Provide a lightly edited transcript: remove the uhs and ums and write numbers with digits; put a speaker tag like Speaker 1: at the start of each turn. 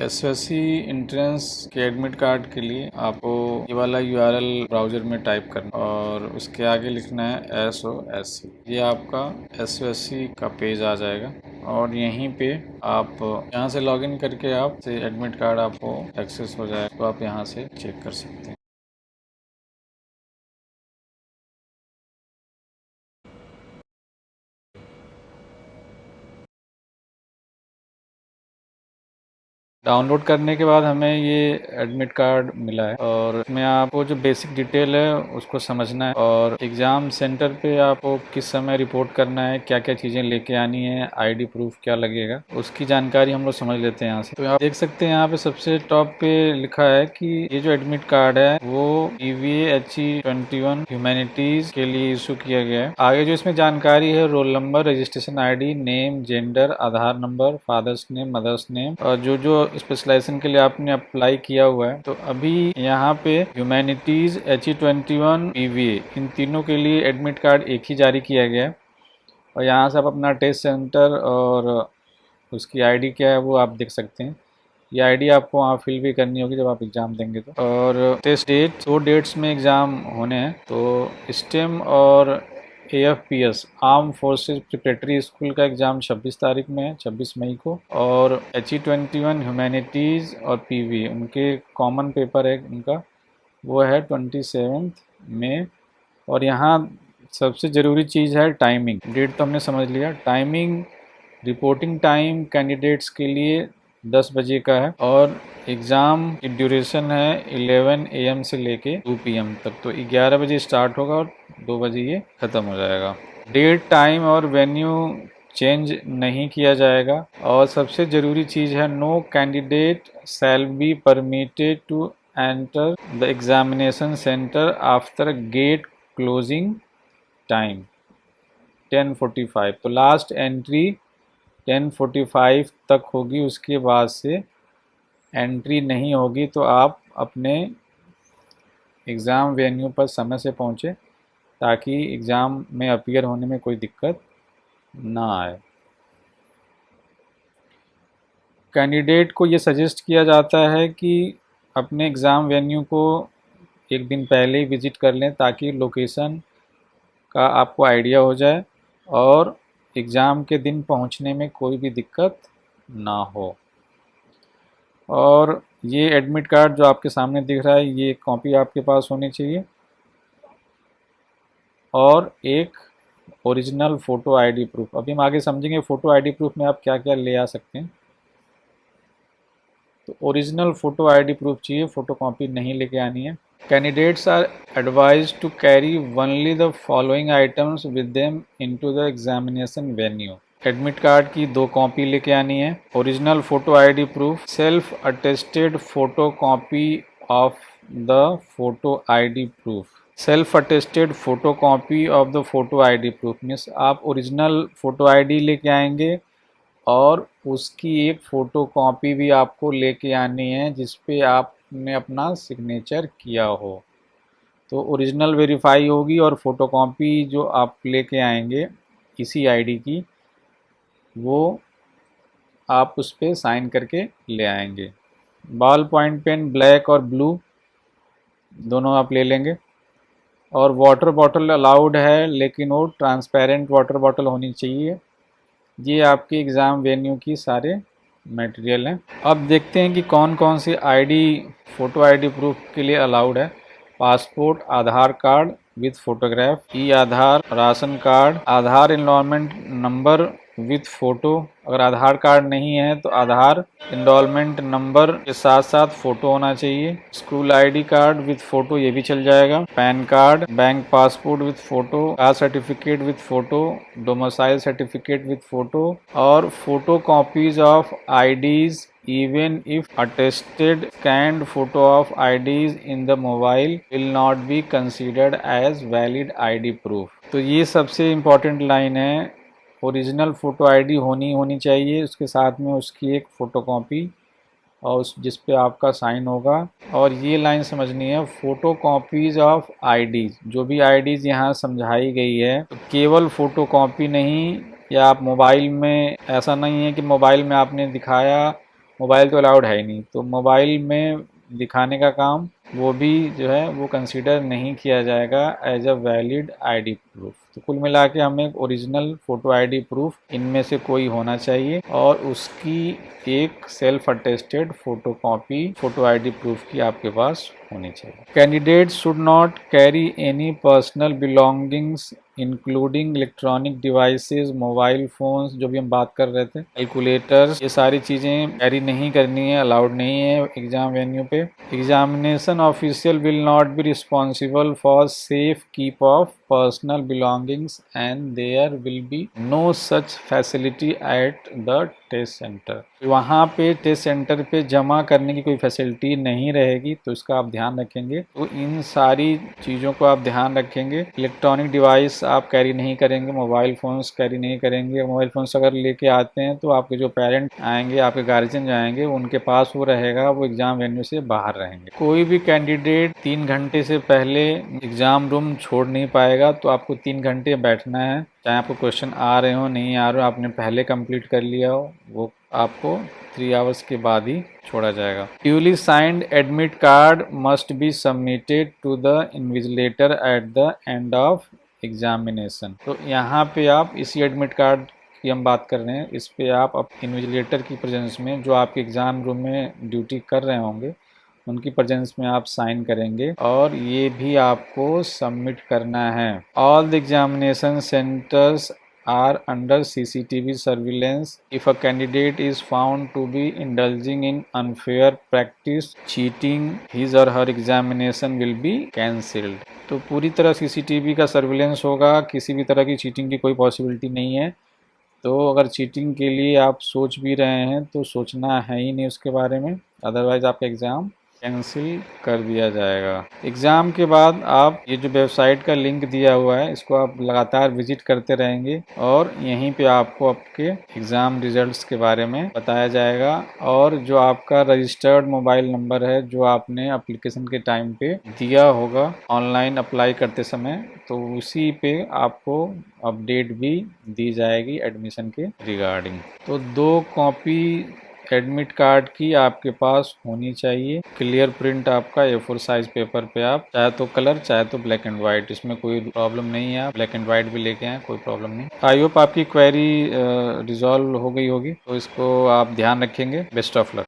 Speaker 1: SSC entrance के admit card के लिए आपको ये वाला यूआरएल ब्राउज़र में टाइप करना और उसके आगे लिखना है SOSC। ये आपका एसएससी का पेज आ जाएगा और यहीं पे आप यहाँ से लॉगिन करके आप से एडमिट कार्ड आपको एक्सेस हो जाएगा, तो आप यहाँ से चेक कर सकते हैं। डाउनलोड करने के बाद हमें ये एडमिट कार्ड मिला है और इसमें आपको जो बेसिक डिटेल है उसको समझना है और एग्ज़ाम सेंटर पे आपको किस समय रिपोर्ट करना है, क्या क्या चीज़ें लेके आनी है, आईडी प्रूफ क्या लगेगा, उसकी जानकारी हम लोग समझ लेते हैं यहाँ से। तो आप देख सकते हैं यहाँ पे सबसे टॉप पे लिखा है कि ये जो एडमिट कार्ड है वो EVA HE21 ह्यूमैनिटीज़ के लिए इशू किया गया है। आगे जो इसमें जानकारी है, roll number, registration ID, name, gender, Aadhaar number, father's name, mother's name और जो स्पेशलाइजेशन के लिए आपने अप्लाई किया हुआ है। तो अभी यहाँ पे ह्यूमैनिटीज़ HE21 EVA इन तीनों के लिए एडमिट कार्ड एक ही जारी किया गया है और यहाँ से आप अपना टेस्ट सेंटर और उसकी आईडी क्या है वो आप देख सकते हैं। ये आईडी आपको वहाँ फिल भी करनी होगी जब आप एग्ज़ाम देंगे तो। और टेस्ट डेट 2 डेट्स में एग्ज़ाम होने हैं, तो स्टेम और AFPS arm forces preparatory school का एग्ज़ाम 26 तारीख में है, 26 मई को। और HE21 ह्यूमैनिटीज़ और PV उनके कॉमन पेपर है उनका, वो है 27 मई। और यहाँ सबसे ज़रूरी चीज़ है टाइमिंग। डेट तो हमने समझ लिया, टाइमिंग रिपोर्टिंग टाइम कैंडिडेट्स के लिए 10 बजे का है और एग्ज़ाम की ड्यूरेशन है 11 AM से लेके 2 PM तक। तो 11 बजे स्टार्ट होगा और 2 बजे ये ख़त्म हो जाएगा। डेट, टाइम और वेन्यू चेंज नहीं किया जाएगा। और सबसे ज़रूरी चीज़ है, no candidate shall be permitted to enter the examination centre after gate closing time 10:45। तो लास्ट एंट्री 10:45 तक होगी, उसके बाद से एंट्री नहीं होगी। तो आप अपने एग्ज़ाम वेन्यू पर समय से पहुँचे ताकि एग्ज़ाम में अपीयर होने में कोई दिक्कत ना आए। कैंडिडेट को ये सजेस्ट किया जाता है कि अपने एग्ज़ाम वेन्यू को एक दिन पहले ही विज़िट कर लें ताकि लोकेशन का आपको आइडिया हो जाए और एग्ज़ाम के दिन पहुंचने में कोई भी दिक्कत ना हो। और ये एडमिट कार्ड जो आपके सामने दिख रहा है, ये कॉपी आपके पास होनी चाहिए और एक ओरिजिनल फ़ोटो आईडी प्रूफ। अभी हम आगे समझेंगे फ़ोटो आईडी प्रूफ में आप क्या क्या ले आ सकते हैं। तो ओरिजिनल फ़ोटो आईडी प्रूफ चाहिए, फ़ोटो कॉपी नहीं लेके आनी है। Candidates are advised to carry only the following items with them into the examination venue. Admit card की 2 कॉपी लेके आनी है, original photo ID proof, self attested photo copy of the photo ID proof. Self attested photo copy of the photo ID proof means आप original photo ID लेके आएंगे और उसकी एक फ़ोटो कॉपी भी आपको लेके आनी है जिसपे आपने अपना सिग्नेचर किया हो। तो ओरिजिनल वेरीफाई होगी और फ़ोटो कॉपी जो आप लेके आएंगे इसी आईडी की, वो आप उस पर साइन करके ले आएंगे। बॉल पॉइंट पेन ब्लैक और ब्लू दोनों आप ले लेंगे। और वाटर बॉटल अलाउड है लेकिन वो ट्रांसपेरेंट वाटर बॉटल होनी चाहिए। ये आपके एग्ज़ाम वेन्यू की सारे मटेरियल हैं। अब देखते हैं कि कौन कौन सी आईडी फ़ोटो आईडी प्रूफ के लिए अलाउड है। Passport, Aadhaar card with photograph, E Aadhaar, ration card, Aadhaar enrolment number with photo. अगर आधार कार्ड नहीं है तो आधार एनरोलमेंट नंबर के साथ साथ फ़ोटो होना चाहिए। School ID card with photo, ये भी चल जाएगा। PAN card, bank passport with photo, caste certificate with photo, domicile certificate with photo और photo copies of IDs even if attested scanned photo of IDs in the mobile will not be considered as valid ID proof। तो ये सबसे important line है, original photo ID होनी चाहिए, उसके साथ में उसकी एक फ़ोटो कॉपी और उस जिस पे आपका साइन होगा। और ये लाइन समझनी है, फ़ोटो कॉपीज़ ऑफ आईडीज़, जो भी आईडीज़ यहाँ समझाई गई है तो केवल फ़ोटो कॉपी नहीं, या आप मोबाइल में, ऐसा नहीं है कि मोबाइल में आपने दिखाया मोबाइल तो अलाउड है ही नहीं, तो मोबाइल में दिखाने का काम वो भी जो है वो कंसीडर नहीं किया जाएगा as a valid ID proof. तो कुल मिला के हमें ओरिजिनल फ़ोटो आईडी प्रूफ इनमें से कोई होना चाहिए और उसकी एक self attested photo copy photo ID proof की आपके पास होनी चाहिए। Candidate should not carry any personal belongings including electronic devices, mobile phones, जो भी हम बात कर रहे थे, कैलकुलेटर्स, ये सारी चीज़ें कैरी नहीं करनी है, अलाउड नहीं है एग्जाम वेन्यू पे। Examination official will not be responsible for safe keep of personal belongings and there will be no such facility at the test centre. वहाँ पे टेस्ट सेंटर पे जमा करने की कोई फैसिलिटी नहीं रहेगी, तो इसका आप ध्यान रखेंगे। तो इन सारी चीज़ों को आप ध्यान रखेंगे। इलेक्ट्रॉनिक डिवाइस आप कैरी नहीं करेंगे, मोबाइल फ़ोन्स कैरी नहीं करेंगे। मोबाइल फ़ोन्स अगर लेके आते हैं तो आपके जो पेरेंट आएंगे, आपके गार्जियन जाएंगे, उनके पास वो रहेगा, वो एग्ज़ाम वेन्यू से बाहर रहेंगे। कोई भी कैंडिडेट 3 घंटे से पहले एग्ज़ाम रूम छोड़ नहीं पाएगा, तो आपको 3 घंटे बैठना है। चाहे आपको क्वेश्चन आ रहे हो नहीं आ रहे हो, आपने पहले कंप्लीट कर लिया हो, वो आपको 3 आवर्स के बाद ही छोड़ा जाएगा। Duly signed admit card must be submitted to the invigilator at the end of examination. तो यहाँ पे आप इसी एडमिट कार्ड की हम बात कर रहे हैं, इस पे आप इन्विजिलेटर की प्रेजेंस में, जो आपके एग्जाम रूम में ड्यूटी कर रहे होंगे, उनकी प्रेजेंस में आप साइन करेंगे और ये भी आपको सबमिट करना है। All the examination centres are under CCTV surveillance. If a candidate is found to be indulging in unfair practice, cheating, his or her examination will be cancelled. तो पूरी तरह CCTV का सर्विलेंस होगा, किसी भी तरह की चीटिंग की कोई पॉसिबिलिटी नहीं है। तो अगर चीटिंग के लिए आप सोच भी रहे हैं तो सोचना है ही नहीं उसके बारे में, अदरवाइज आपका एग्ज़ाम कैंसिल कर दिया जाएगा। एग्ज़ाम के बाद आप ये जो वेबसाइट का लिंक दिया हुआ है, इसको आप लगातार विजिट करते रहेंगे और यहीं पे आपको आपके एग्ज़ाम रिजल्ट्स के बारे में बताया जाएगा। और जो आपका रजिस्टर्ड मोबाइल नंबर है, जो आपने एप्लीकेशन के टाइम पे दिया होगा ऑनलाइन अप्लाई करते समय, तो उसी पे आपको अपडेट भी दी जाएगी एडमिशन के रिगार्डिंग। तो 2 कॉपी एडमिट कार्ड की आपके पास होनी चाहिए। क्लियर प्रिंट आपका A4 साइज पेपर पे, आप चाहे तो कलर चाहे तो ब्लैक एंड वाइट, इसमें कोई प्रॉब्लम नहीं है। आप ब्लैक एंड वाइट भी लेके आए, कोई प्रॉब्लम नहीं। आई होप आपकी क्वेरी रिजॉल्व हो गई होगी, तो इसको आप ध्यान रखेंगे। Best of luck.